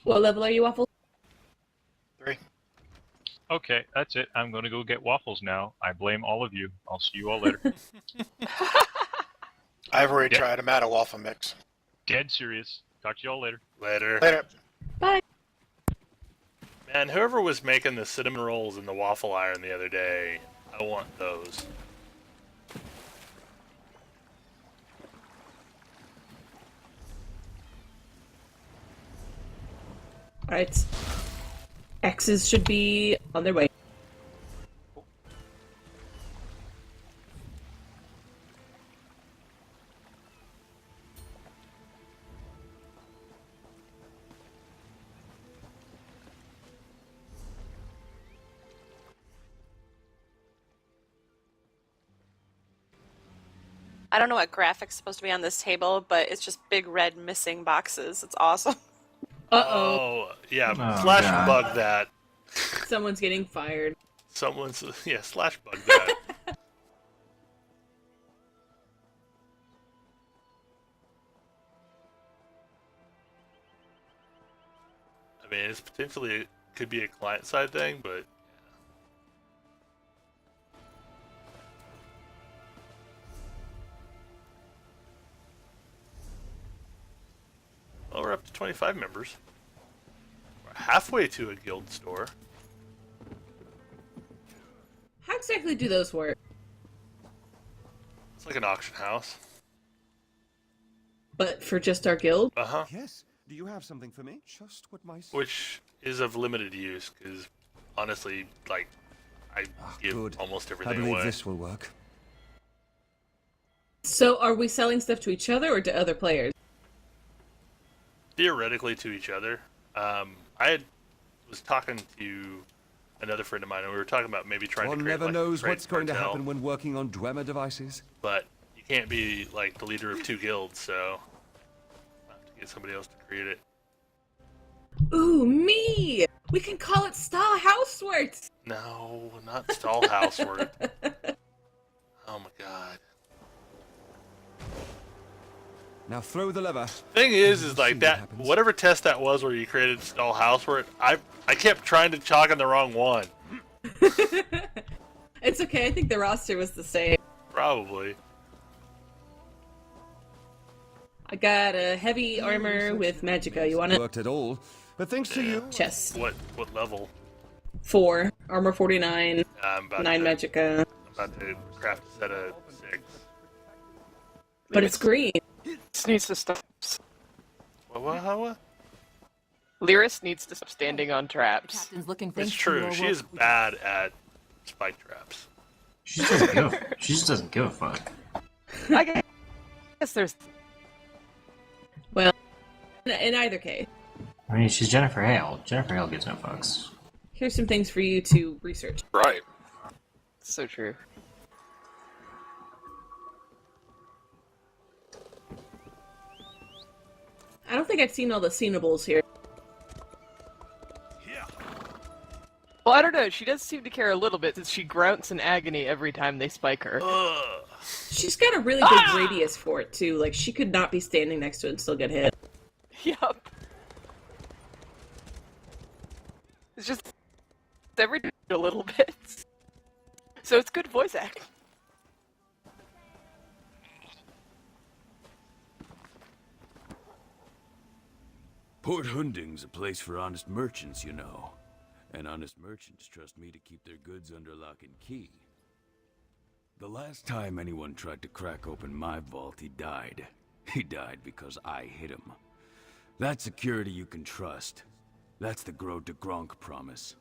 What level are you, Waffle? 3. Okay, that's it. I'm gonna go get waffles now. I blame all of you. I'll see you all later. I've already Yeah. tried. I'm out of waffle mix. Dead serious. Talk to you all later. Later. Later. Bye. Man, whoever was making the cinnamon rolls in the waffle iron the other day, I want those. Alright. X's should be on their way. I don't know what graphics supposed to be on this table, but it's just big red missing boxes. It's awesome. Uh-oh. Oh, yeah, Oh, slash God. bug that. Someone's getting fired. Someone's, yeah, slash bug that. I mean, it's potentially, could be a client-side thing, but well, we're up to 25 members. We're halfway to a guild store. How exactly do those work? It's like an auction house. But for just our guild? Uh-huh. Yes. Do you have something for me? Just what my... Which is of limited use, because honestly, like, I give good. almost I everything believe away. this will work. So are we selling stuff to each other or to other players? Theoretically to each other. Was talking to another friend of mine, and we were talking about maybe trying One to create never like, knows a trade what's going to cartel, happen when working on Dwemer devices. but you can't be like the leader of two guilds, so I have to get somebody else to create it. Ooh, me! We can call it Style Houseworks! No, not stall housework. Oh my god. Now throw the lever. Thing is See like what that. happens. Whatever test that was where you created stall housework, I kept trying to chalk on the wrong one. It's okay, I think the roster was the same. Probably. I got a heavy armor with magicka. You want it? Worked at all, but thanks to you. Chest. What level? 4. Armor 49. I'm about 9 to, magicka. I'm about to craft a set of 6. But it's green. Lyris needs to stop. What? Lyris needs to stop standing on traps. Captain's looking. It's Thanks to true. your She work. is bad at spike traps. She just doesn't give. She just doesn't give a fuck. I guess there's. Well, in either case, I mean, she's Jennifer Hale. Jennifer Hale gives no fucks. here's some things for you to research. Right. So true. I don't think I've seen all the seenables here. Well, I don't know. She does seem to care a little bit since she grunts in agony every time they spike her. Ugh. She's got a really big radius for it, too. Like, she could not be standing next to it and still get hit. Yup. It's just every a little bit. So it's good voice acting. Port Hunding's a place for honest merchants, you know. And honest merchants trust me to keep their goods under lock and key. The last time anyone tried to crack open my vault, he died. He died because I hit him. That's security you can trust. That's the Gros de Gronk promise.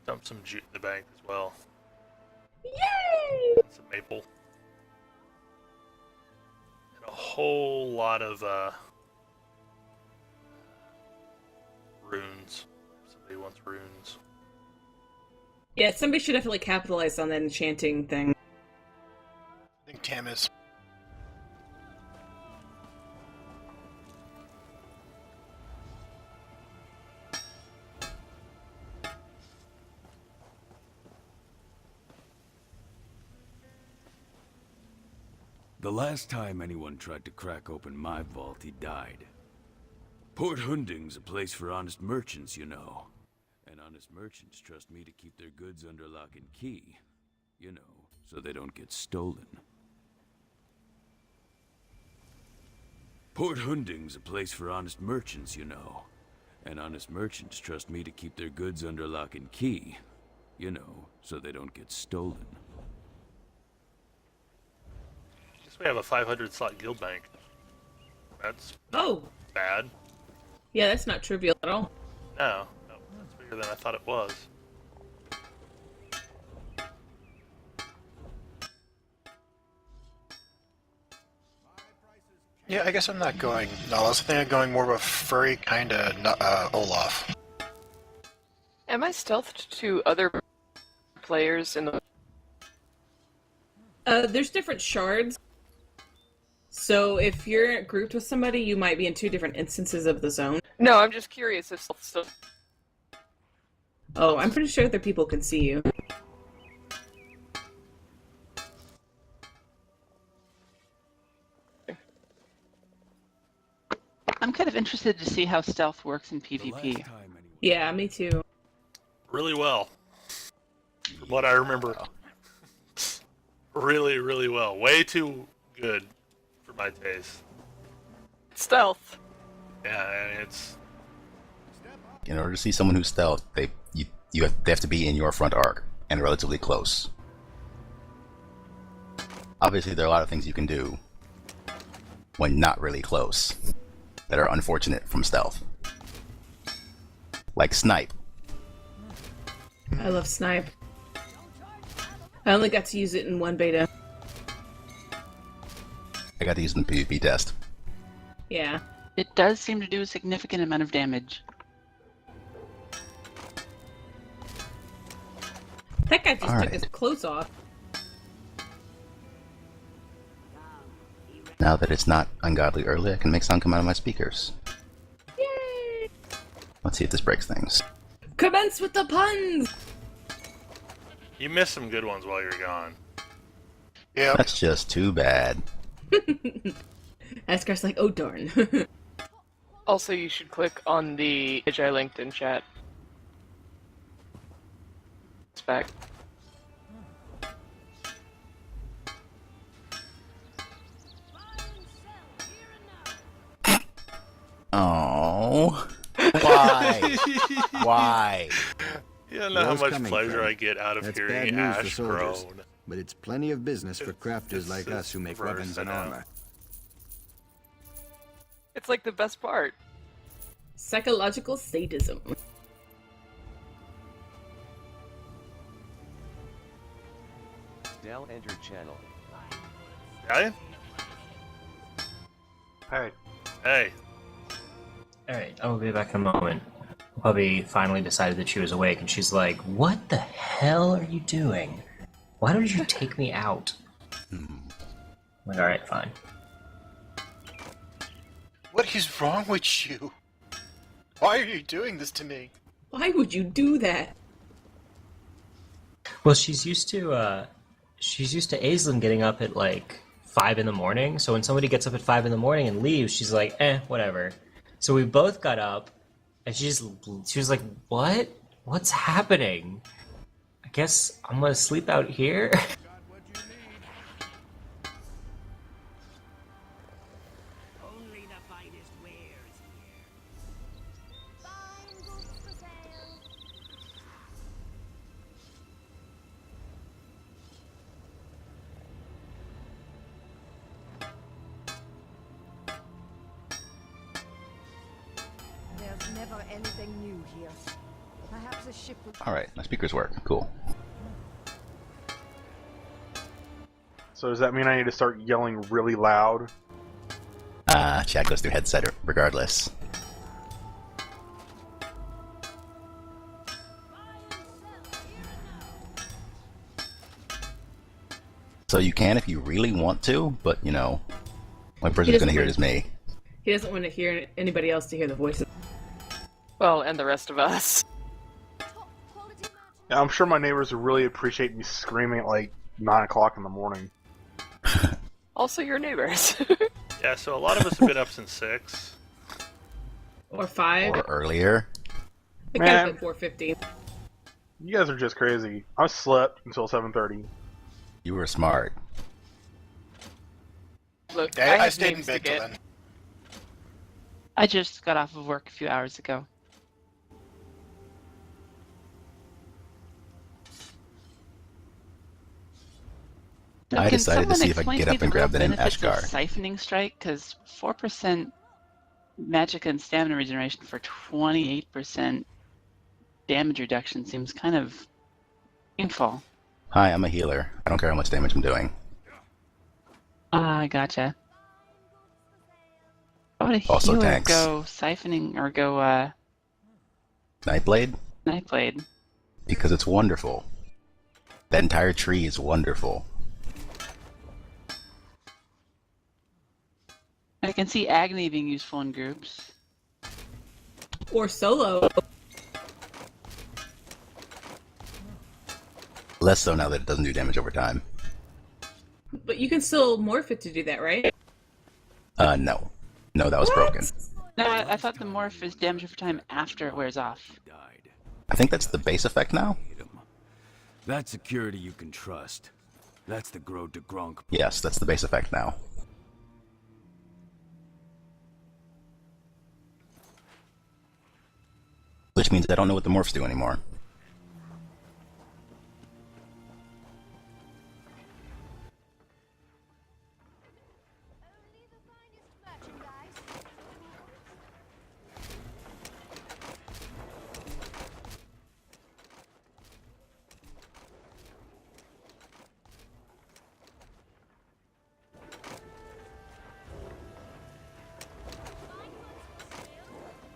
Dump some jute in the bank as well. Yay! Some maple. And a whole lot of runes. Somebody wants runes. Yeah, somebody should definitely capitalize on that enchanting thing. I think Tam is. The last time anyone tried to crack open my vault, he died. Port Hunding's a place for honest merchants, you know. And honest merchants trust me to keep their goods under lock and key. You know, so they don't get stolen. Port Hunding's a place for honest merchants, you know. And honest merchants trust me to keep their goods under lock and key. You know, so they don't get stolen. Guess we have a 500 slot guild bank. That's Oh, bad. yeah, that's not trivial at all. No, that's bigger than I thought it was. Yeah, I guess I'm not going Nihilist. I think I'm going more of a furry kind of Olaf. Am I stealthed to other players in the... There's different shards. So if you're grouped with somebody, you might be in 2 different instances of the zone. No, I'm just curious if still... Oh, I'm pretty sure other people can see you. I'm kind of interested to see how stealth works in The last PvP. time anyone... Yeah, me too. Really well. From what I remember. Really, really well. Way too good for my taste. Stealth. Yeah, and it's... In order to see someone who's stealth, they have to be in your front arc and relatively close. Obviously, there are a lot of things you can do when not really close that are unfortunate from stealth, like snipe. I love snipe. I only got to use it in 1 beta. I got to use it in the PvP test. Yeah. It does seem to do a significant amount of damage. That guy just took Alright. his clothes off. Now that it's not ungodly early, I can make sound come out of my speakers. Yay! Let's see if this breaks things. Commence with the puns! You missed some good ones while you were gone. Yeah. That's just too bad. Askar's like, oh darn. Also, you should click on the image I linked in chat. It's back. Oh, why? Why? You don't know how War's much coming, pleasure friend. I get out of That's hearing bad news for Ash soldiers. groan. But it's plenty of business for crafters it's- like us who make it's reverse, weapons I and know. armor. It's like the best part. Psychological sadism. Dell entered channel. Hey? Hey. Hey. Alright, I will be back in a moment. Puppy finally decided that she was awake, and she's like, what the hell are you doing? Why don't you take me out? I'm like, alright, fine. What is wrong with you? Why are you doing this to me? Why would you do that? Well, she's used to Aislinn getting up at like 5 in the morning, so when somebody gets up at 5 in the morning and leaves, she's like, whatever. So we both got up, and she was like, what? What's happening? I guess I'm gonna sleep out here? There's never anything new here. Perhaps a ship will... Alright, my speakers work. Cool. So does that mean I need to start yelling really loud? Chat goes through headset regardless. So you can if you really want to, but you know, one person who's gonna hear it is me. He doesn't want to hear anybody else to hear the voices. Well, and the rest of us. Yeah, I'm sure my neighbors would really appreciate me screaming at like 9 o'clock in the morning. Also your neighbors. Yeah, so a lot of us have been up since 6. Or 5. Or earlier. It could have Man. been 4:15. You guys are just crazy. I slept until 7:30. You were smart. Look, I have stayed in names to bed till get. then. I just got off of work a few hours ago. So I can decided to someone see if I could explain get to me up and the real grab that in benefits of Ashgar. siphoning strike? Because 4% magic and stamina regeneration for 28% damage reduction seems kind of painful. Hi, I'm a healer. I don't care how much damage I'm doing. Ah, I gotcha. Why would a Also healer tanks. go siphoning or go Nightblade? Nightblade? Because it's wonderful. That entire tree is wonderful. I can see Agony being useful in groups. Or solo. Less so now that it doesn't do damage over time. But you can still morph it to do that, right? No. No, that was broken. No, I thought the morph is damage over time after it wears off. I think that's the base effect now? That security you can trust. That's the Grode de Gronk. Yes, that's the base effect now. Which means I don't know what the morphs do anymore.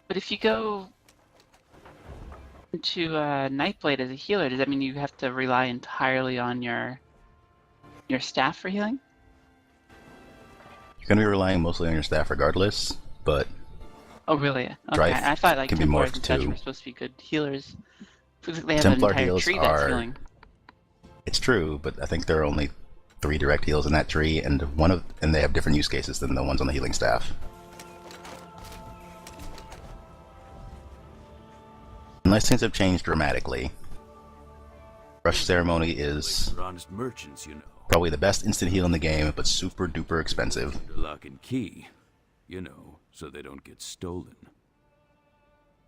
But if you go into Nightblade as a healer, does that mean you have to rely entirely on your staff for healing? You're going to be relying mostly on your staff regardless, but Oh, really? Okay. Drive I thought like can be Templars morphed and such too. were supposed to be good healers. Looks like they have Templar an entire heals tree that's are... healing. It's true, but I think there are only 3 direct heals in that tree, and they have different use cases than the ones on the healing staff. Unless things have changed dramatically. Rush Ceremony is For honest merchants, you know. probably the best instant heal in the game, but super duper expensive. Under lock and key. You know, so they don't get stolen.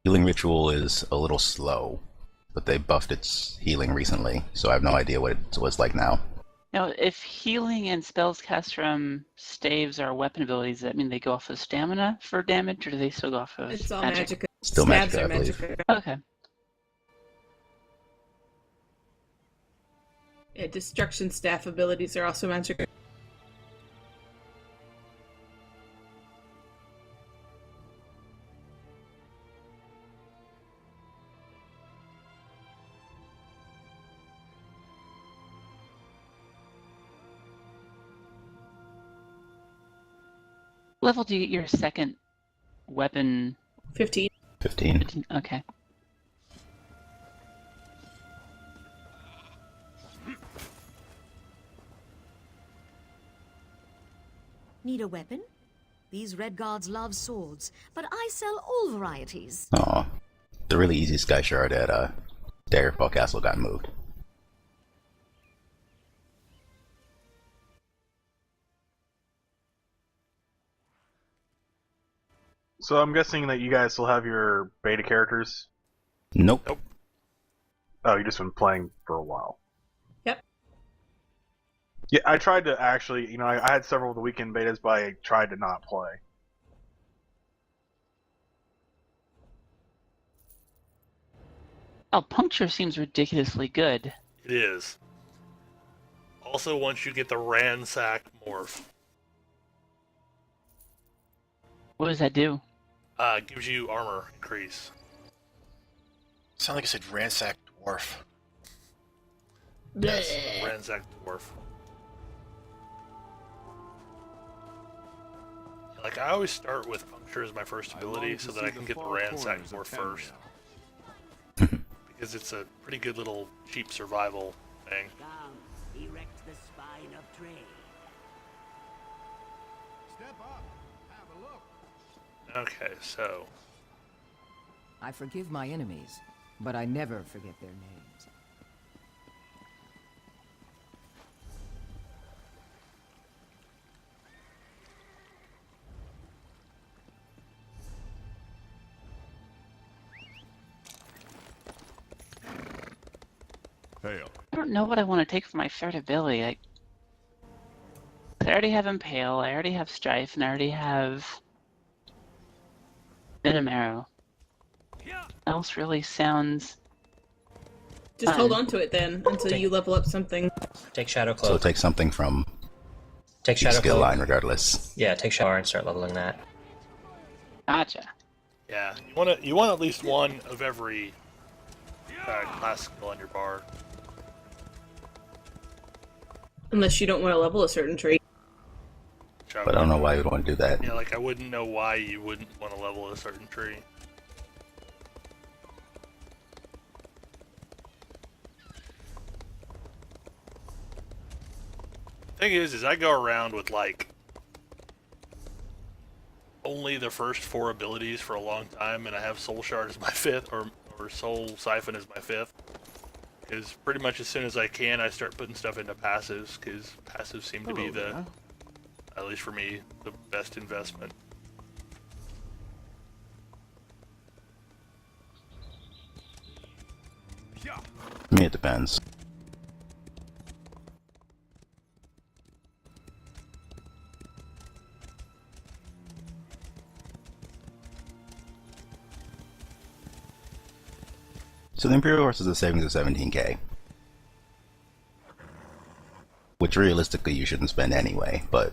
Healing Ritual is a little slow, but they buffed its healing recently, so I have no idea what it was like now. Now, if healing and spells cast from staves are weapon abilities, does that mean they go off of stamina for damage, or do they still go off of It's all magic? magic. Still Stabs Magicka, are I believe. Magicka. Okay. Yeah, destruction staff abilities are also magic. Level do you get your second weapon? 15. 15. Okay. Need a weapon? These red guards love swords, but I sell all varieties. Aw. The really easy Sky Shard at Daggerfall Castle got moved. So I'm guessing that you guys still have your beta characters. Nope. Oh, you've just been playing for a while. Yep. Yeah, I tried to actually, I had several of the weekend betas, but I tried to not play. Oh, puncture seems ridiculously good. It is. Also, once you get the ransack morph, What does that do? gives you armor increase. Sound like I said ransack dwarf. Yes, ransack dwarf. Like, I always start with puncture as my first ability so that I can get the ransack dwarf first. Because it's a pretty good little cheap survival thing. Erect the spine of trade. Okay, so I forgive my enemies, but I never forget their names. Hail. I don't know what I want to take for my third ability. I already have Impale, I already have Strife, and I already have Venom Arrow. Else really sounds Just fun. hold on to it then until you level up something. Take Shadow So Cloak. take something from Take your Shadow skill Cloak. line regardless. Yeah, take Shadow and start leveling that. Gotcha. yeah, you want at least one of every class skill on your bar. Unless you don't want to level a certain trait. But I don't know why you would want to do that. Yeah, like I wouldn't know why you wouldn't want to level a certain tree. Thing is I go around with like only the first 4 abilities for a long time, and I have Soul Shard as my 5th, or Soul Siphon as my 5th. Because pretty much as soon as I can, I start putting stuff into passives, because passives seem to be the, at least for me, the best investment. I mean, it depends. So the Imperial Horse is a savings of 17k. Which realistically you shouldn't spend anyway, but...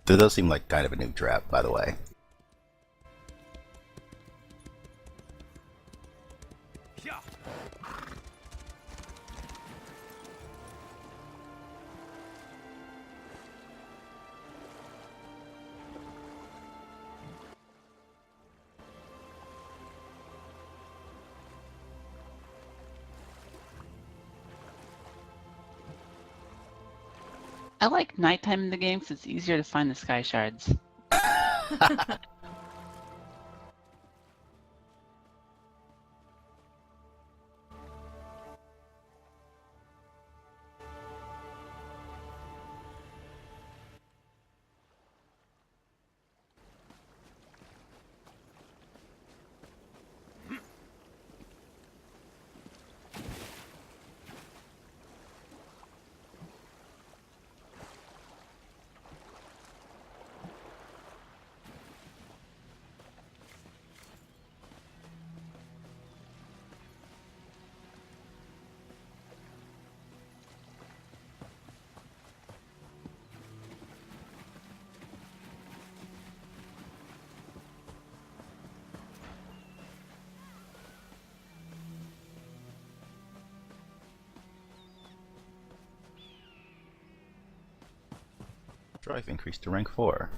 It does seem like kind of a new trap, by the way. I like nighttime in the game because it's easier to find the sky shards. Strife increased to rank 4.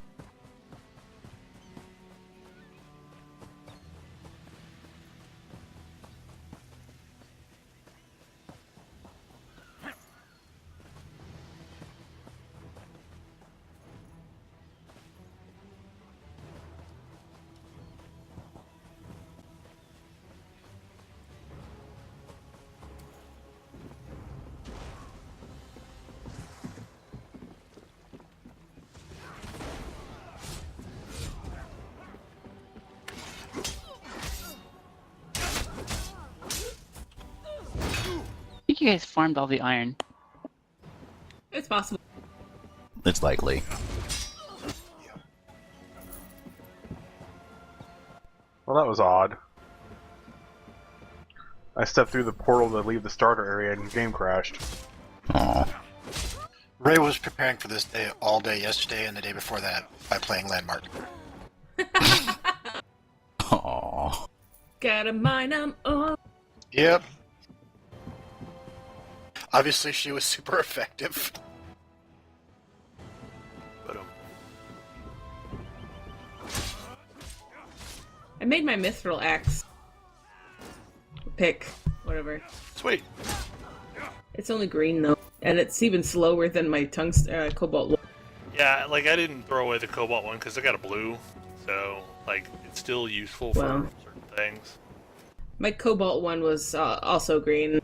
I think you guys farmed all the iron. It's possible. It's likely. Well, that was odd. I stepped through the portal to leave the starter area and the game crashed. Aww. Ray was preparing for this day all day yesterday and the day before that by playing Landmark. Aww. Gotta mine 'em all. Yep. Obviously, she was super effective. But I made my mithril axe. pick whatever. Sweet. It's only green though, and it's even slower than my cobalt one. Yeah, like I didn't throw away the cobalt one because I got a blue, so like it's still useful for Wow. certain things. My cobalt one was also green.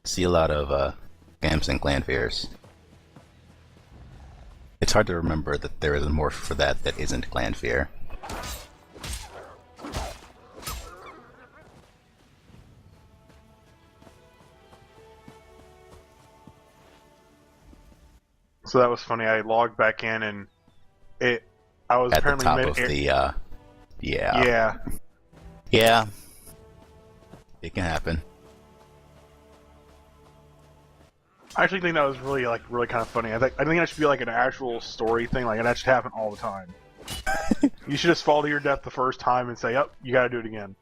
See a lot of scams and clan fears. It's hard to remember that there is a morph for that isn't clan fear. So that was funny. I logged back in and I was At the apparently top mid of the, yeah. Yeah. Yeah. It can happen. I actually think that was really kind of funny. I think that should be like an actual story thing. Like that should happen all the time. You should just fall to your death the first time and say, "Yep, you got to do it again."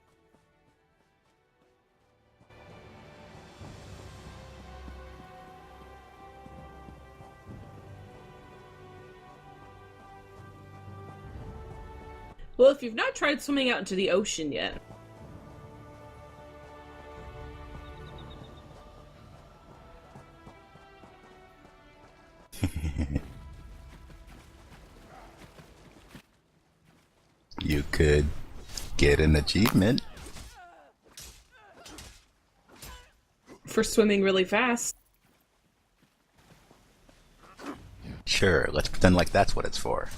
Well, if you've not tried swimming out into the ocean yet, You could get an achievement. for swimming really fast. Sure, let's pretend like that's what it's for.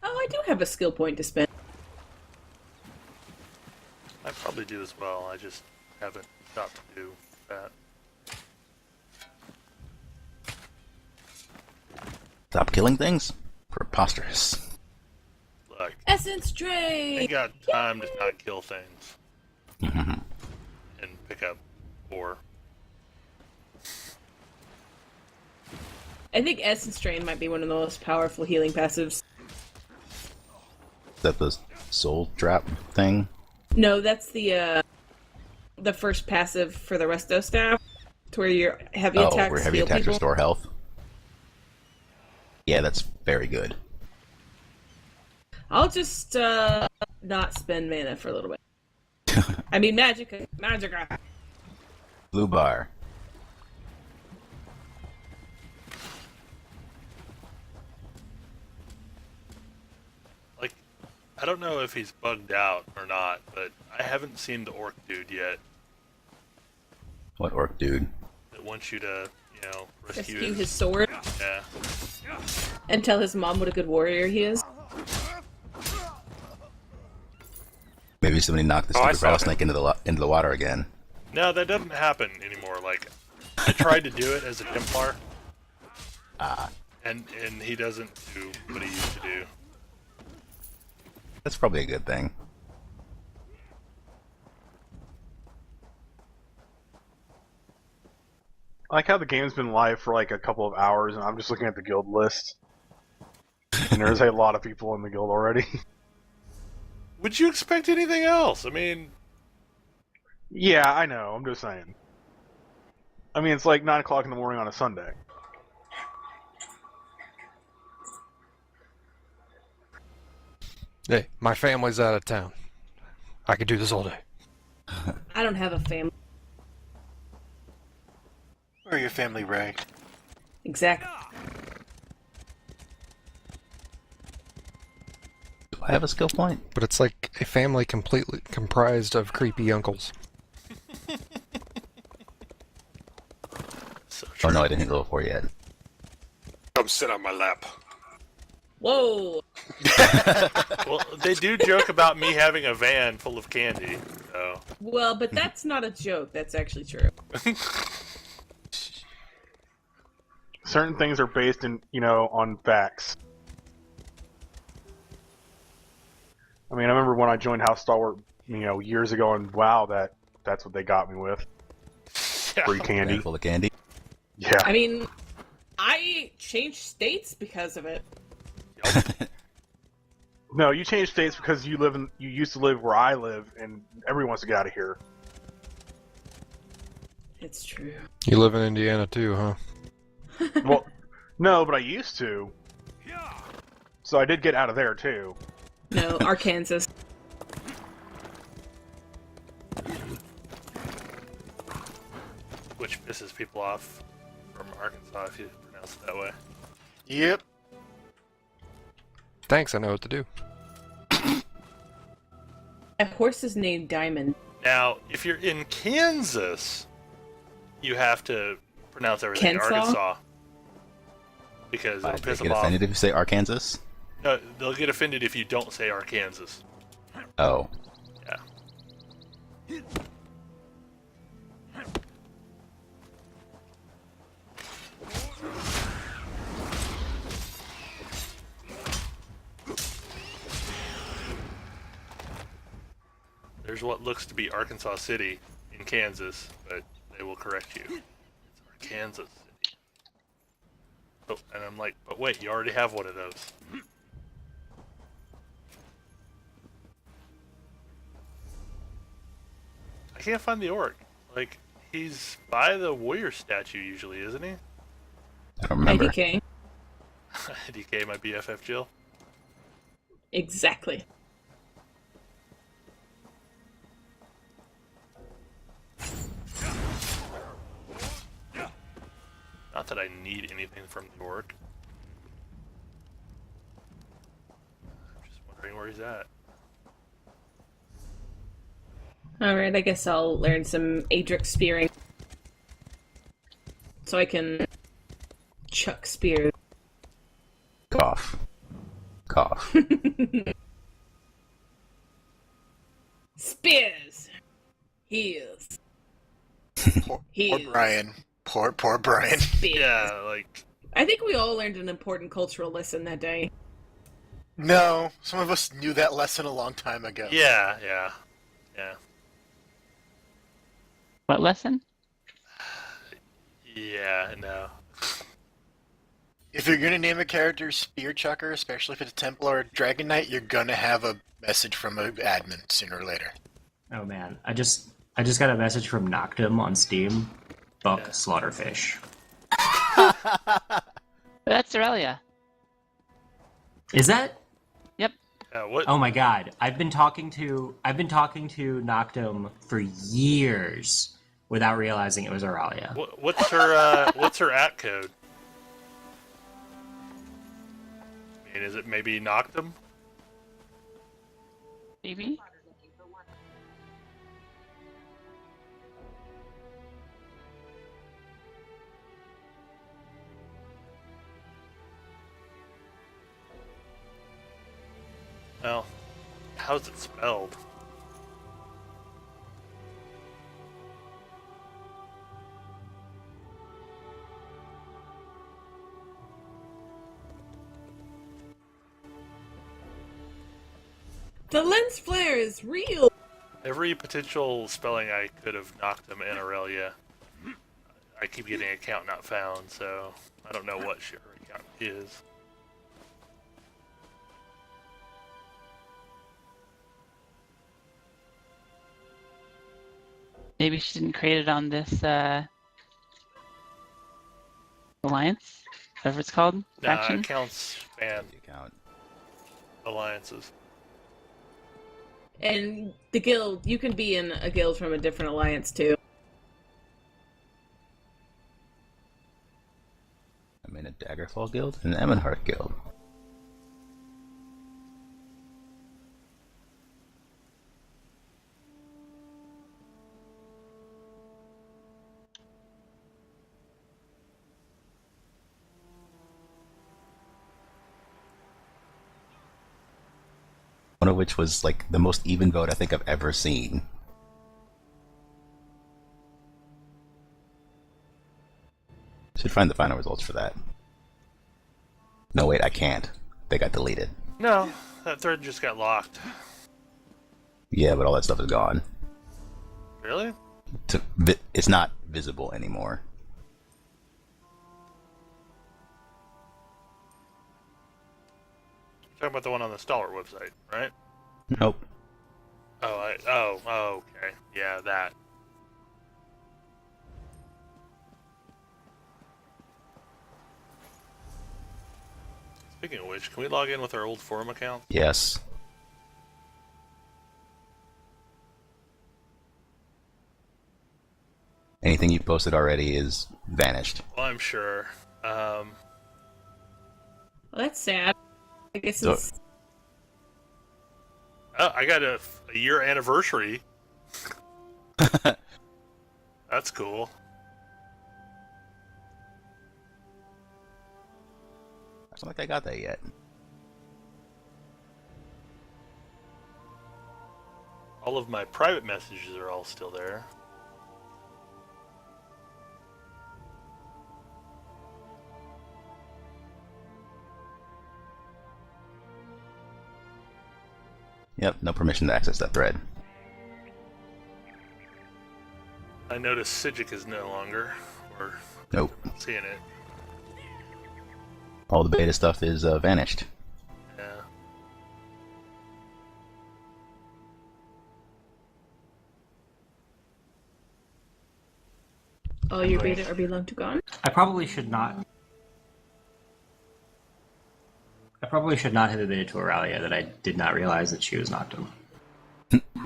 Oh, I do have a skill point to spend. I probably do as well. I just haven't got to do that. Stop killing things? Preposterous. Look, Essence I drain! ain't got time to not kill things and pick up ore. I think Essence Drain might be one of the most powerful healing passives. Is that the soul trap thing? No, that's the first passive for the resto staff, to where your heavy attacks where heavy heal attacks people. restore health. Yeah, that's very good. I'll just not spend mana for a little bit. I mean, magic. Blue bar. Like, I don't know if he's bugged out or not, but I haven't seen the orc dude yet What orc dude? that wants you to, you know, Rescue rescue his sword Yeah. and tell his mom what a good warrior he is. Maybe somebody knocked the Oh, I stupid saw rattlesnake into the water again. No, that doesn't happen anymore. Like, I tried to do it as a Templar, and he doesn't do what he used to do. That's probably a good thing. I like how the game's been live for like a couple of hours, and I'm just looking at the guild list, and there's a lot of people in the guild already. Would you expect anything else? I mean, Yeah, I know. I'm just saying. I mean, it's like 9 o'clock in the morning on a Sunday. Hey, my family's out of town. I could do this all day. I don't have a family. Where are your family, Ray? Exactly. Do I have a skill point? But it's like a family completely comprised of creepy uncles. Oh no, I didn't hit level 4 yet. Come sit on my lap. Whoa! well, they do joke about me having a van full of candy, so. Well, but that's not a joke. That's actually true. Certain things are based in, on facts. I mean, I remember when I joined House Stalwart, years ago, and wow, that that's what they got me with. Yeah. Free candy. Full of candy. Yeah. I mean, I changed states because of it. No, you changed states because you used to live where I live, and everyone wants to get out of here. It's true. You live in Indiana too, huh? Well, no, but I used to. So I did get out of there too. No, Arkansas. Which pisses people off from Arkansas if you pronounce it that way. Yep. Thanks, I know what to do. A horse is named Diamond. Now, if you're in Kansas, you have to pronounce everything Kensaw? Arkansas. Because it'll They piss them get off. offended if you say Arkansas? No, they'll get offended if you don't say Arkansas. Oh. Yeah. There's what looks to be Arkansas City in Kansas, but they will correct you. It's Arkansas City. Oh, and I'm like, but wait, you already have one of those. I can't find the orc. Like, he's by the warrior statue usually, isn't he? I don't remember. IDK. DK, my BFF Jill. Exactly. Not that I need anything from the orc. I'm just wondering where he's at. Alright, I guess I'll learn some Adric spearing. So I can chuck spears. Cough. Cough. Spears! Heals. Poor Heals. Brian. Poor Brian. Spears. Yeah, like... I think we all learned an important cultural lesson that day. No, some of us knew that lesson a long time ago. Yeah. What lesson? Yeah, no. If you're gonna name a character Spear Chucker, especially if it's a Templar or a Dragon Knight, you're gonna have a message from an admin sooner or later. Oh man, I just got a message from Noctum on Steam. Buck Slaughterfish. That's Aurelia. Is that? Yep. What? Oh my god, I've been talking to Noctum for years without realizing it was Aurelia. What's her at code? I mean, is it maybe Noctum? Maybe. Well, how's it spelled? The lens flare is real! Every potential spelling I could have knocked them in Aurelia, I keep getting account not found, so I don't know what her account is. Maybe she didn't create it on this alliance, whatever it's called. Nah, Faction? accounts span Account. alliances. And the guild, you can be in a guild from a different alliance too. I'm in a Daggerfall guild and an Emmenhart guild. One of which was like the most even vote I think I've ever seen. Should find the final results for that. No, wait, I can't. They got deleted. No, that thread just got locked. Yeah, but all that stuff is gone. Really? It's not visible anymore. Talking about the one on the Stalwart website, right? Nope. Oh, okay. Yeah, that. Speaking of which, can we log in with our old forum account? Yes. Anything you posted already is vanished. Well, I'm sure. Well, that's sad. I guess So- it's... Oh, I got a year anniversary. That's cool. I don't think I got that yet. All of my private messages are all still there. Yep, no permission to access that thread. I noticed Sigic is no longer, or Nope. seeing it. All the beta stuff is vanished. Yeah. All your beta are belong to gone? I probably should not have admitted to Aurelia that I did not realize that she was Noctum.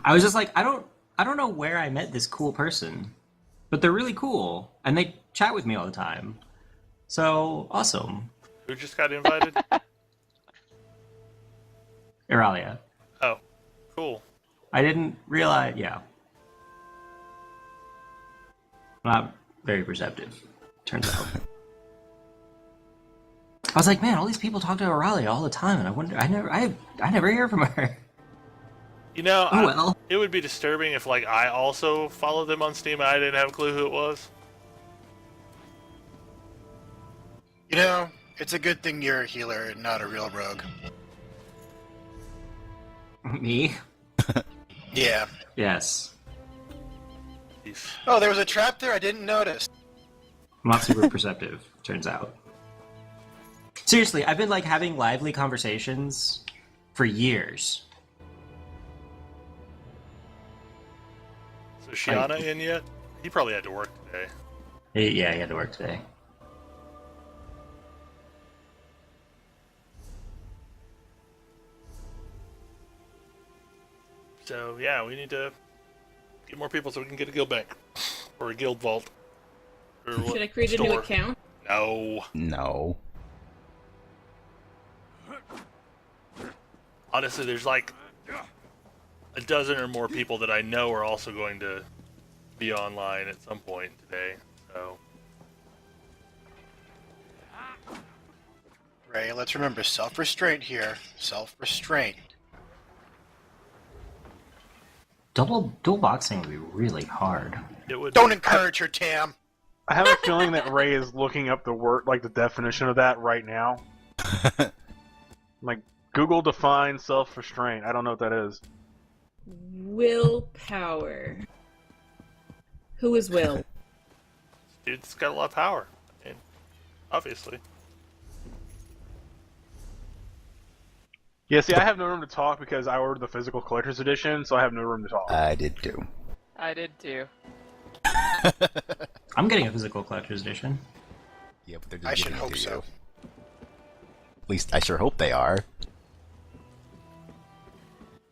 I was just like, I don't know where I met this cool person, but they're really cool, and they chat with me all the time. So awesome. Who just got invited? Aurelia. Oh, cool. I didn't realize. Yeah. Not very perceptive, turns out. I was like, man, all these people talk to Aurelia all the time, and I wonder, I never hear from her. You know, Oh, well. it would be disturbing if, like, I also followed them on Steam and I didn't have a clue who it was. You know, it's a good thing you're a healer and not a real rogue. Me? Yeah. Yes. Oh, there was a trap there I didn't notice. I'm not super perceptive, turns out. Seriously, I've been like having lively conversations for years. So Shiana in yet? He probably had to work today. Yeah, he had to work today. So yeah, we need to get more people so we can get a guild bank or a guild vault. Or Should I create a new account? No. No. Honestly, there's like a dozen or more people that I know are also going to be online at some point today. So Ray, let's remember self-restraint here. Self-restraint. Dual boxing would be really hard. it would. Don't encourage her, Tam. I have a feeling that Ray is looking up the word, like the definition of that right now. Like, Google defines self-restraint. I don't know what that is. Willpower. Who is Will? Dude's got a lot of power. I mean, obviously. Yeah, see, I have no room to talk because I ordered the physical collector's edition, so I have no room to talk. I did too. I did too. I'm getting a physical collector's edition. Yeah, but they're just I should giving it hope to so. you. At least I sure hope they are.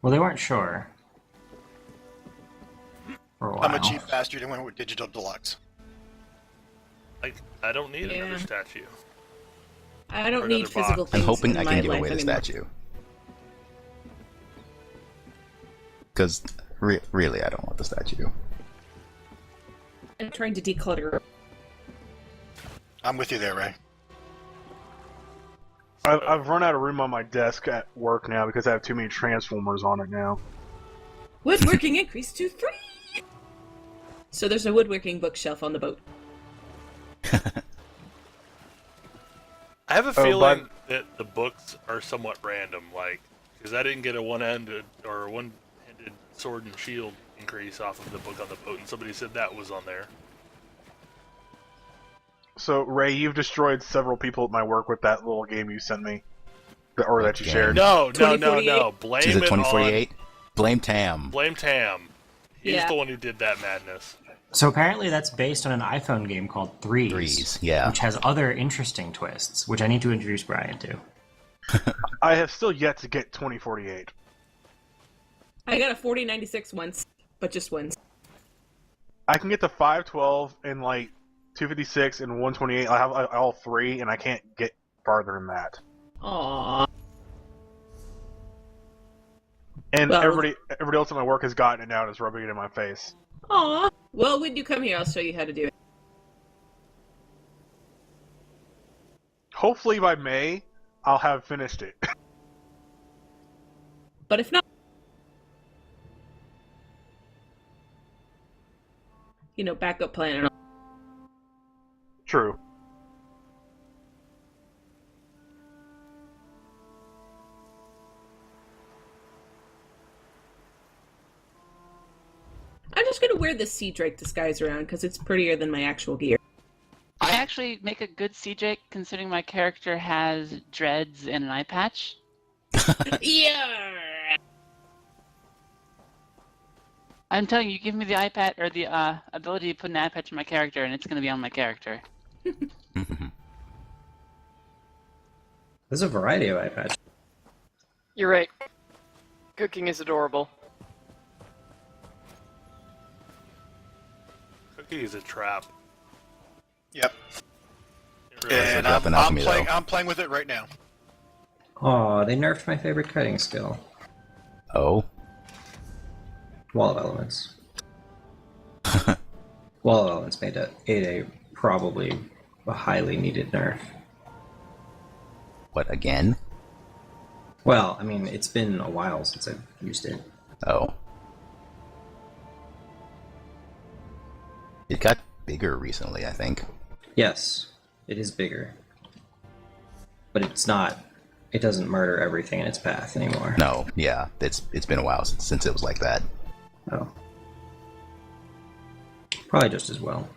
Well, they weren't sure. For a while. I'm a cheap bastard and went with Digital Deluxe. Like, I don't need another statue. I Or don't need another physical box. things I'm hoping in I my can give life away the anymore. statue. Because really, I don't want the statue. I'm trying to declutter. I'm with you there, Ray. I've run out of room on my desk at work now because I have too many Transformers on it now. Woodworking increased to 3! So there's a woodworking bookshelf on the boat. I have a Oh, feeling that the books are somewhat random, like, because I didn't get a one-handed or a one-handed sword and shield in increase off of the book on the potent. Somebody said that was on there. So, Ray, you've destroyed several people at my work with that little game you sent me. Or that you Game. shared. No. Blame Is it it 2048? on... Blame Tam. Blame Tam. He's Yeah. the one who did that madness. So apparently that's based on an iPhone game called Threes. Threes, yeah. Which has other interesting twists, which I need to introduce Brian to. I have still yet to get 2048. I got a 4096 once, but just once. I can get to 512 and like 256 and 128. I have all three, and I can't get farther than that. Aww. And Well- everybody else at my work has gotten it now and is rubbing it in my face. Aww. Well, when you come here, I'll show you how to do it. Hopefully by May, I'll have finished it. But if not, backup plan and all. True. I'm just gonna wear this Sea Drake disguise around because it's prettier than my actual gear. I actually make a good CJ considering my character has dreads and an eye patch. Yeah. I'm telling you, give me the eye patch or the ability to put an eye patch on my character, and it's going to be on my character. There's a variety of eye patches. You're right. Cooking is adorable. Cookie is a trap. Yep. It really is. And dropping out for me, though. I'm playing with it right now. Aw, they nerfed my favorite cutting skill. Oh? Wall of Elements. Wall of Elements made a probably a highly needed nerf. What, again? Well, I mean, it's been a while since I've used it. Oh. It got bigger recently, I think. Yes, it is bigger. But it's not... It doesn't murder everything in its path anymore. No, yeah, it's been a while since it was like that. Oh. Probably just as well.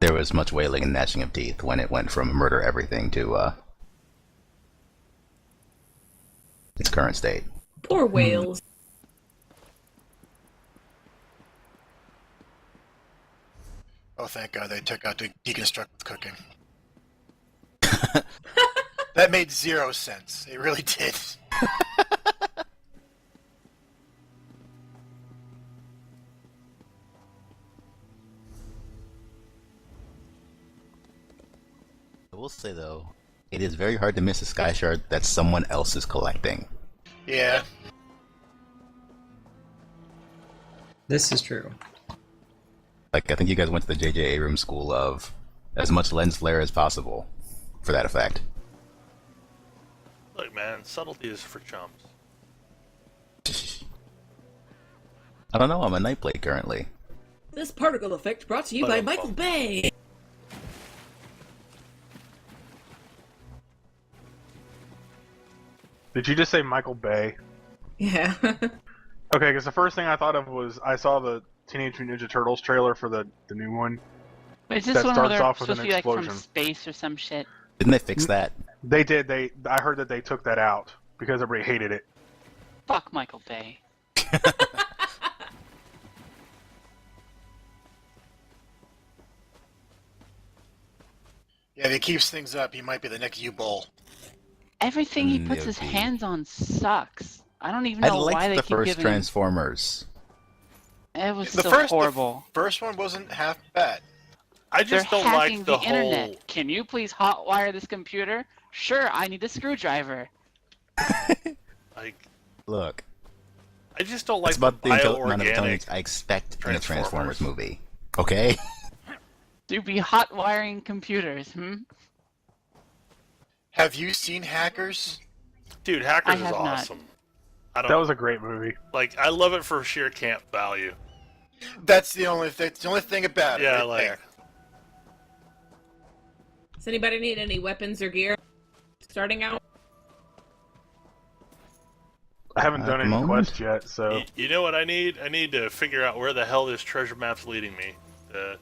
There was much wailing and gnashing of teeth when it went from murder everything to its current state. Poor whales. Oh, thank God they took out the deconstruct with cooking. That made 0 sense. It really did. I will say, though, it is very hard to miss a Sky Shard that someone else is collecting. Yeah. This is true. Like, I think you guys went to the J.J. Abrams school of as much lens flare as possible for that effect. Look, man, subtlety is for chumps. I don't know, I'm a Nightblade currently. This particle effect brought to you by Michael Bay. Did you just say Michael Bay? Yeah. Okay, because the first thing I thought of was I saw the Teenage Mutant Ninja Turtles trailer for the new one. Wait, is this that one where starts they're off with supposed an to be like explosion. from space or some shit? Didn't they fix that? They did. I heard that they took that out because everybody hated it. Fuck Michael Bay. Yeah, if he keeps things up, he might be the next U-Bowl. Everything he puts his hands on sucks. I don't even know why they the keep first giving Transformers. It was The so first, horrible. The first one wasn't half bad. I just They're don't hacking like the the internet. whole. Can you please hotwire this computer? Sure, I need a screwdriver. Like, Look, I just don't like it's about the amount of bioorganic intelligence I expect in a Transformers. Transformers movie. Okay? To be hotwiring computers, Have you seen Hackers? Dude, I Hackers is have not. awesome. I don't That was a great movie. like. I love it for sheer camp value. That's the only thing about it. Yeah, right like there. Does anybody need any weapons or gear starting out? I haven't done any quests yet, so You know what I need? I need to figure out where the hell this treasure map's leading me. The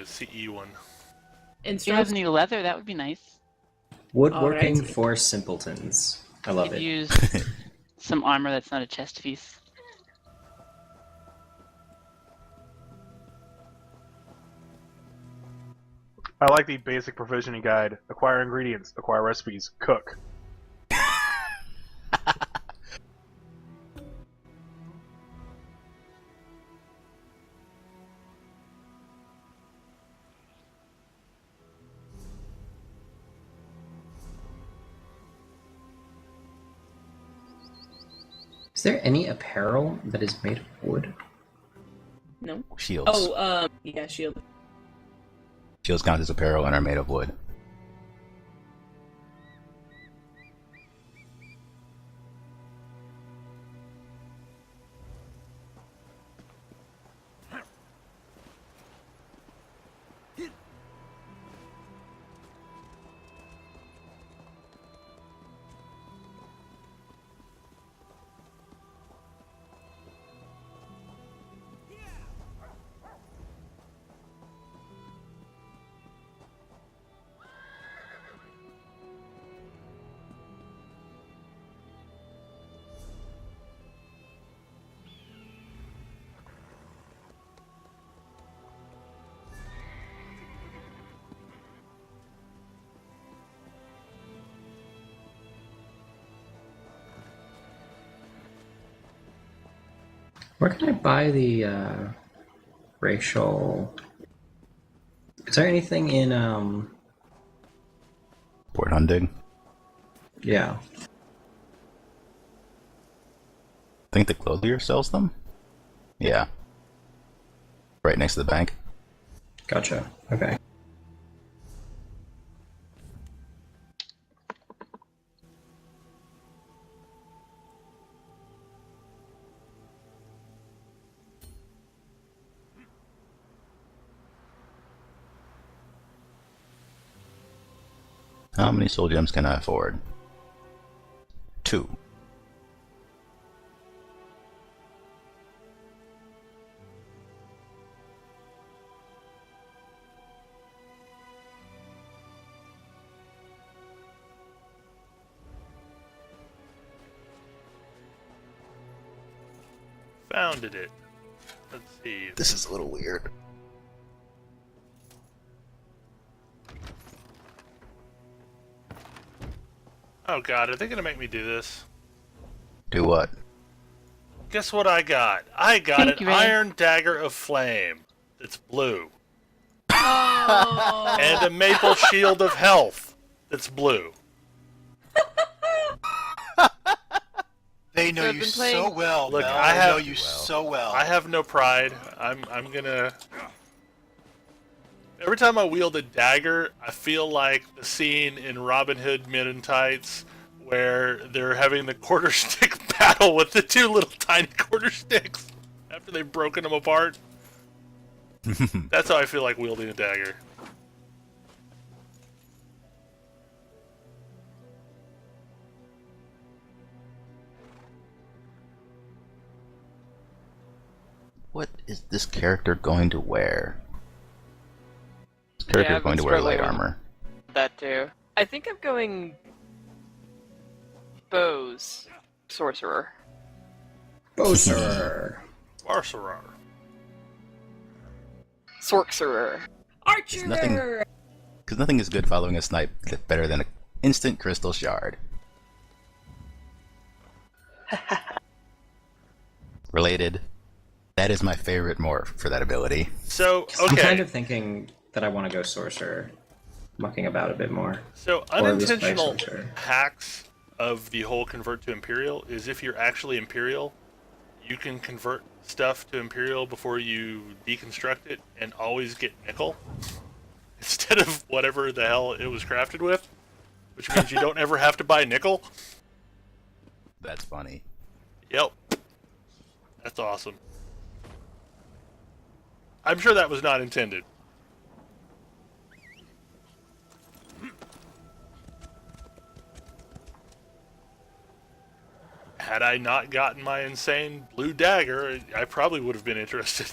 CE one. If you have any leather, that would be nice. Woodworking Alrighty. for simpletons. I love Could it. use some armor that's not a chest piece. I like the basic provisioning guide. Acquire ingredients, acquire recipes, cook. Is there any apparel that is made of wood? No. Shields. Oh, yeah, shield. Shields count as apparel and are made of wood. Where can I buy the racial? Is there anything in Port Hundig. Yeah. I think the clothier sells them? Yeah. Right next to the bank. Gotcha. Okay. How many soul gems can I afford? 2. Founded it. Let's see. This is a little weird. Oh god, are they gonna make me do this? Do what? Guess what I got? I got an iron dagger of flame. That's blue. Oh. And a maple shield of health. That's blue. They know So I've you been playing- so well. Look, Mel. I They have know you so well. I have no pride. I'm gonna. Every time I wield a dagger, I feel like the scene in Robin Hood Men in Tights where they're having the quarter stick battle with the two little tiny quarter sticks after they've broken them apart. That's how I feel like wielding a dagger. What is this character going to wear? This character Yeah, is I've going been to wear light struggling with armor. That too. I think I'm going bows, sorcerer. Sorcerer. Sorcerer. Sorcerer. Archer. Because nothing is good following a snipe better than an instant crystal shard. Related. That is my favorite morph for that ability. So, I'm okay. kind of thinking that I want to go sorcerer, mucking about a bit more. So Or at least play unintentional sorcerer. hacks of the whole convert to Imperial is if you're actually Imperial, you can convert stuff to Imperial before you deconstruct it and always get nickel instead of whatever the hell it was crafted with, which means you don't ever have to buy nickel. That's funny. Yep. That's awesome. I'm sure that was not intended. Had I not gotten my insane blue dagger, I probably would have been interested.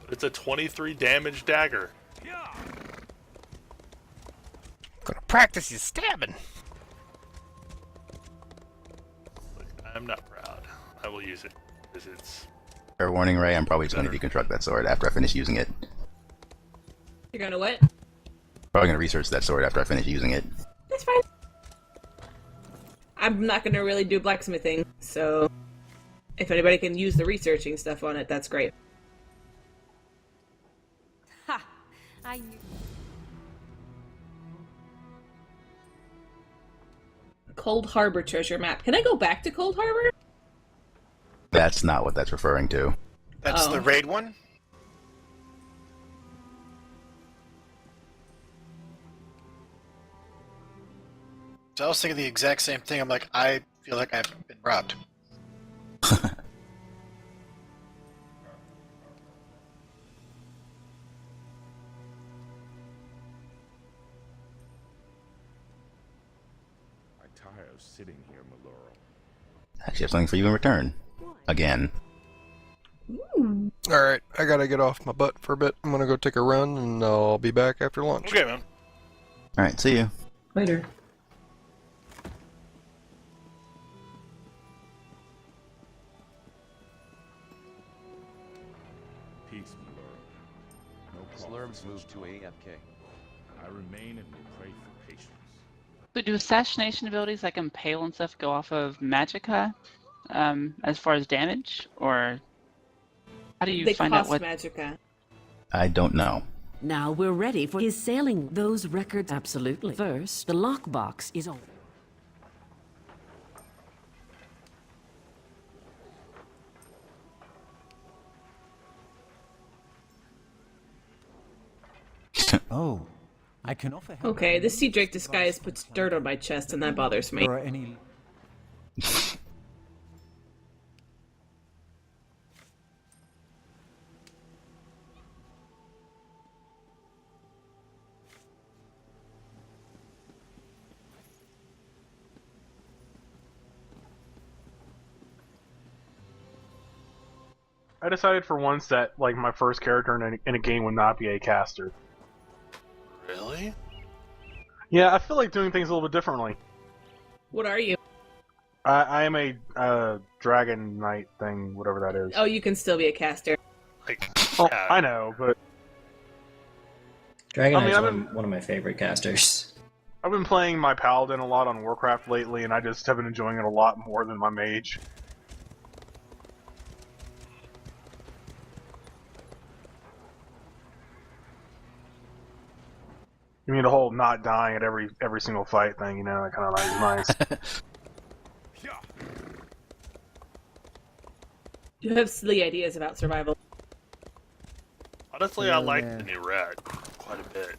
But it's a 23 damage dagger. Gonna practice your stabbing. Look, I'm not proud. I will use it because it's. Fair warning, Ray, I'm probably just going to deconstruct that sword after I finish using it. You're gonna what? Probably going to research that sword after I finish using it. That's fine. I'm not gonna really do blacksmithing, so if anybody can use the researching stuff on it, that's great. Ha! I knew. Cold Harbor treasure map. Can I go back to Cold Harbor? That's not what that's referring to. That's the raid one? So I was thinking the exact same thing. I'm like, I feel like I've been robbed. I'm tired of sitting here, Maloro. I actually have something for you in return. Again. Alright, I gotta get off my butt for a bit. I'm gonna go take a run, and I'll be back after lunch. Okay, man. Alright, see you. Later. Peace, Maloro. No Slurms moved to AFK. I remain and will pray for patience. So do assassination abilities like Impale and stuff go off of Magicka as far as damage? Or how do you They find out cost what... Magicka. I don't know. Now we're ready for his sailing. Those records, absolutely. First, the lockbox is on. Oh, I can offer help. Okay, the Sea Drake disguise puts dirt on my chest, and that bothers me. There are any... I decided for once that like my first character in a game would not be a caster. Really? Yeah, I feel like doing things a little bit differently. What are you? I am a dragon knight thing, whatever that is. Oh, you can still be a caster. Like, oh, I know, but Dragon I mean, Knight's one of my favorite casters. I've been playing my paladin a lot on Warcraft lately, and I just have been enjoying it a lot more than my mage. I mean, the whole not dying at every single fight thing, you know, that kind of like nice. You have silly ideas about survival. Honestly, I like the new rat quite a bit.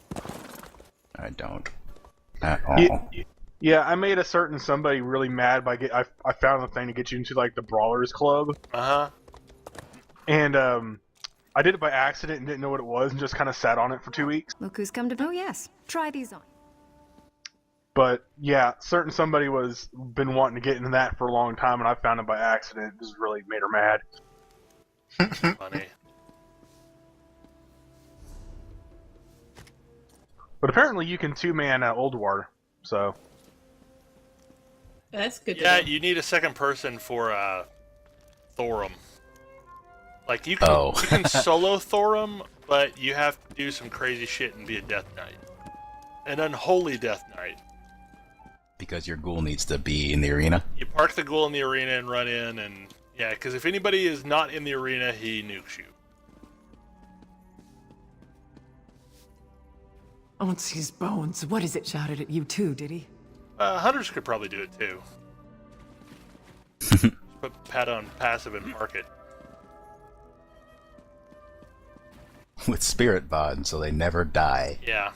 I don't. At all. Yeah, I made a certain somebody really mad by I found the thing to get you into like the Brawlers Club. And I did it by accident and didn't know what it was and just kind of sat on it for 2 weeks. Look who's come to... Oh, yes. Try these on. But yeah, certain somebody was been wanting to get into that for a long time, and I found it by accident. This really made her mad. Funny. But apparently you can two-man Old War, so... That's good to Yeah, know. you need a second person for Thorum. Like you can, you can solo Thorum, but you have to do some crazy shit and be a Death Knight, an unholy Death Knight. Because your ghoul needs to be in the arena? You park the ghoul in the arena and run in, and yeah, because if anybody is not in the arena, he nukes you. Onsi's bones. What is it shouted at you too, did he? Hunters could probably do it too. Just put Pat on passive and park it. With spirit bonds, so they never die. Yeah.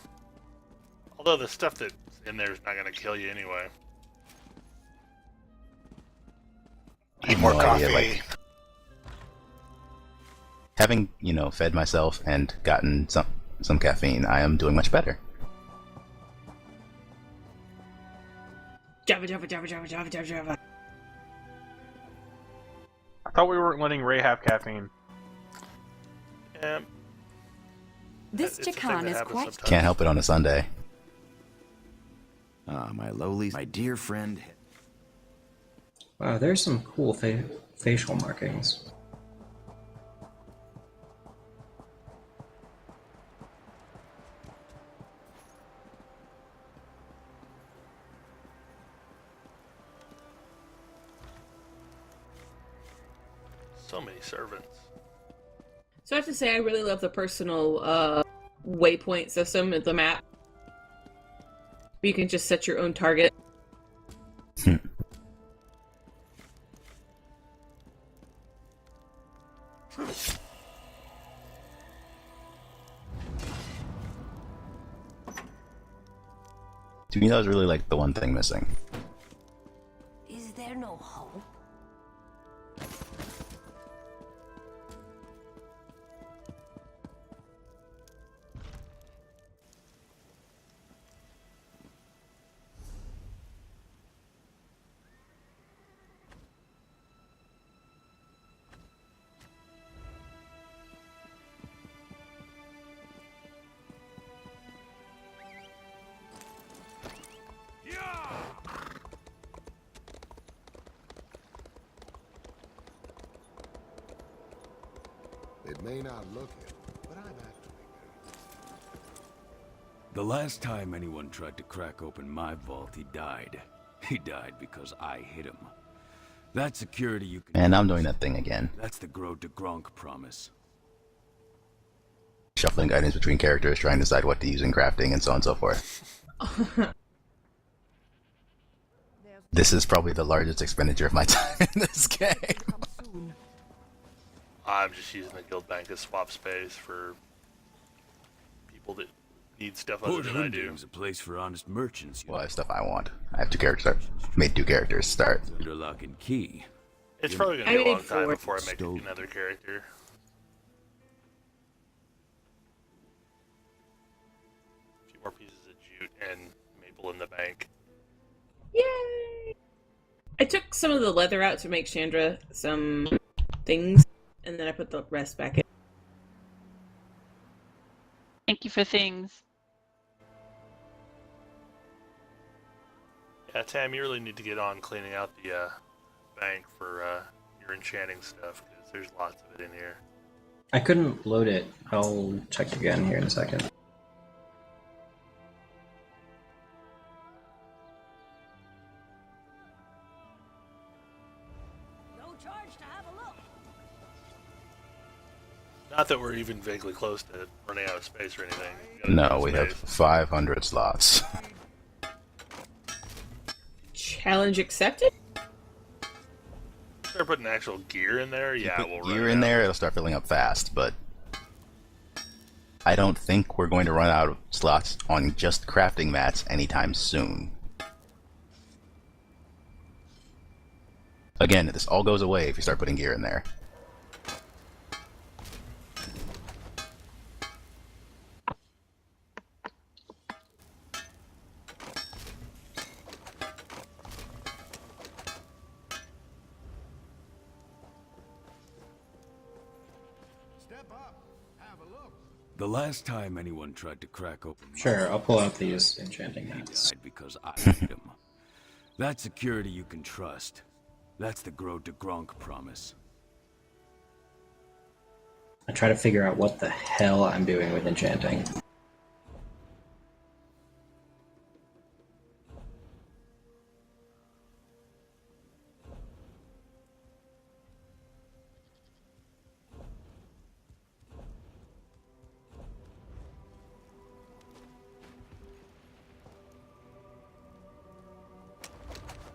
Although the stuff that's in there is not going to kill you anyway. Eat more No coffee. idea, like, having, you know, fed myself and gotten some caffeine, I am doing much better. Java, Java, Java, Java, Java, Java, Java. I thought we weren't letting Ray have caffeine. Yeah. This It's a thing Jacan that is happens quite... sometimes. Can't help it on a Sunday. Ah, my lowly, my dear friend. Wow, there's some cool facial markings. So many servants. So I have to say, I really love the personal waypoint system at the map. You can just set your own target. To me, that was really like the one thing missing. Is there no hope? It may not look it, but I'm actually The last time anyone tried to crack open my vault, he died. He died because I hit him. That security you can... And I'm doing that thing again. That's the Gros de Gronk promise. Shuffling items between characters, trying to decide what to use in crafting, and so on and so forth. This is probably the largest expenditure of my time in this game. I'm just using the guild bank as swap space for people that need stuff other than I do. Is a place for honest merchants. Well, I have stuff I want. I have 2 characters. Made 2 characters start. Under lock and key. It's probably going to be a long time before I make another character. A few more pieces of jute and maple in the bank. Yay! I took some of the leather out to make Chandra some things, and then I put the rest back in. Thank you for things. Yeah, Tam, you really need to get on cleaning out the bank for your enchanting stuff, because there's lots of it in here. I couldn't load it. I'll check again here in a second. Not that we're even vaguely close to running out of space or anything. No, we have 500 slots. Challenge accepted? Start putting actual gear in there, yeah, we'll run Gear it in out. there, it'll start filling up fast, but I don't think we're going to run out of slots on just crafting mats anytime soon. Again, this all goes away if you start putting gear in there. The last time anyone tried to crack open... Sure, I'll pull out these enchanting mats. Died because I hit him. That security you can trust. That's the Gros de Gronk promise. I try to figure out what the hell I'm doing with enchanting.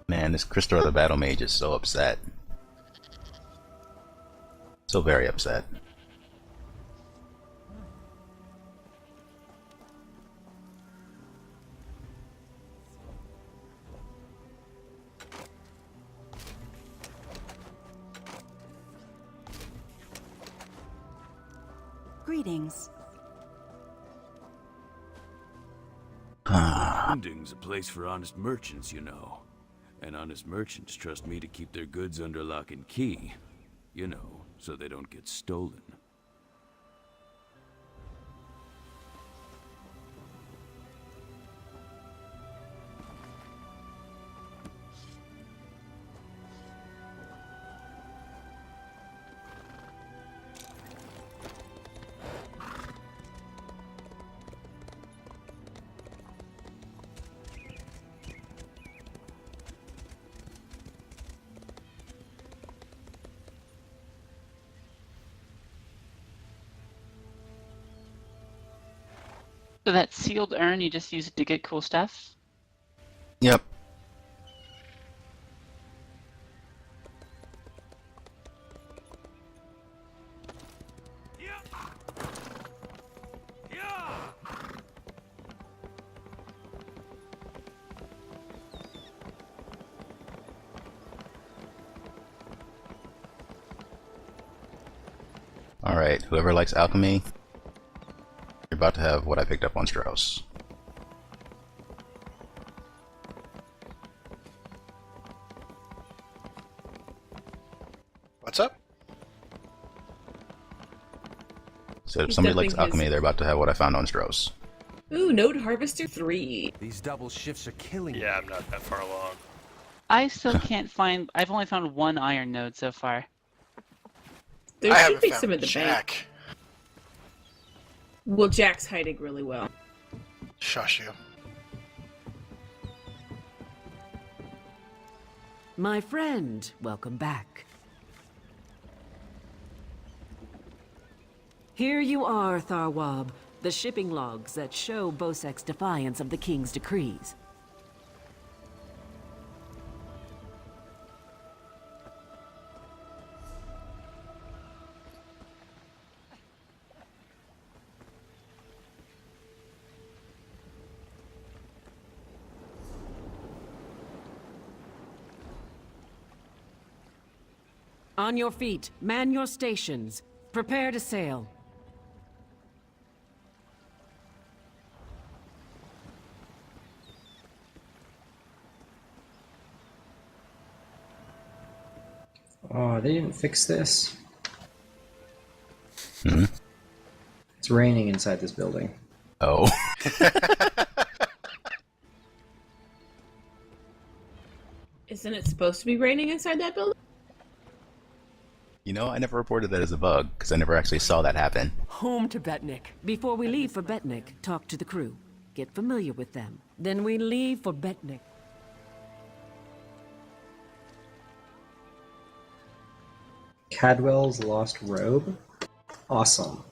Man, this Christopher the Battle Mage is so upset. So very upset. Greetings. Hunding's a place for honest merchants, you know. And honest merchants trust me to keep their goods under lock and key. You know, so they don't get stolen. So that sealed urn, you just use it to get cool stuff? Yep. Alright, whoever likes alchemy, you're about to have what I picked up on Strauss. What's up? So if He's somebody likes dumping his- alchemy, they're about to have what I found on Strauss. Ooh, Node Harvester 3. These double shifts are killing Yeah, I'm not that far along. I still can't find. I've only found one iron node so far. There I should haven't be found some in the Jack. bank. Well, Jack's hiding really well. Shush you. My friend, welcome back. Here you are, Tharwab, the shipping logs that show Bosek's defiance of the king's decrees. On your feet, man your stations. Prepare to sail. Oh, they didn't fix this? Hmm? It's raining inside this building. Oh. Isn't it supposed to be raining inside that building? You know, I never reported that as a bug, because I never actually saw that happen. Home to Betnik. Before we leave for Betnik, talk to the crew. Get familiar with them. Then we leave for Betnik. Cadwell's Lost Robe? Awesome.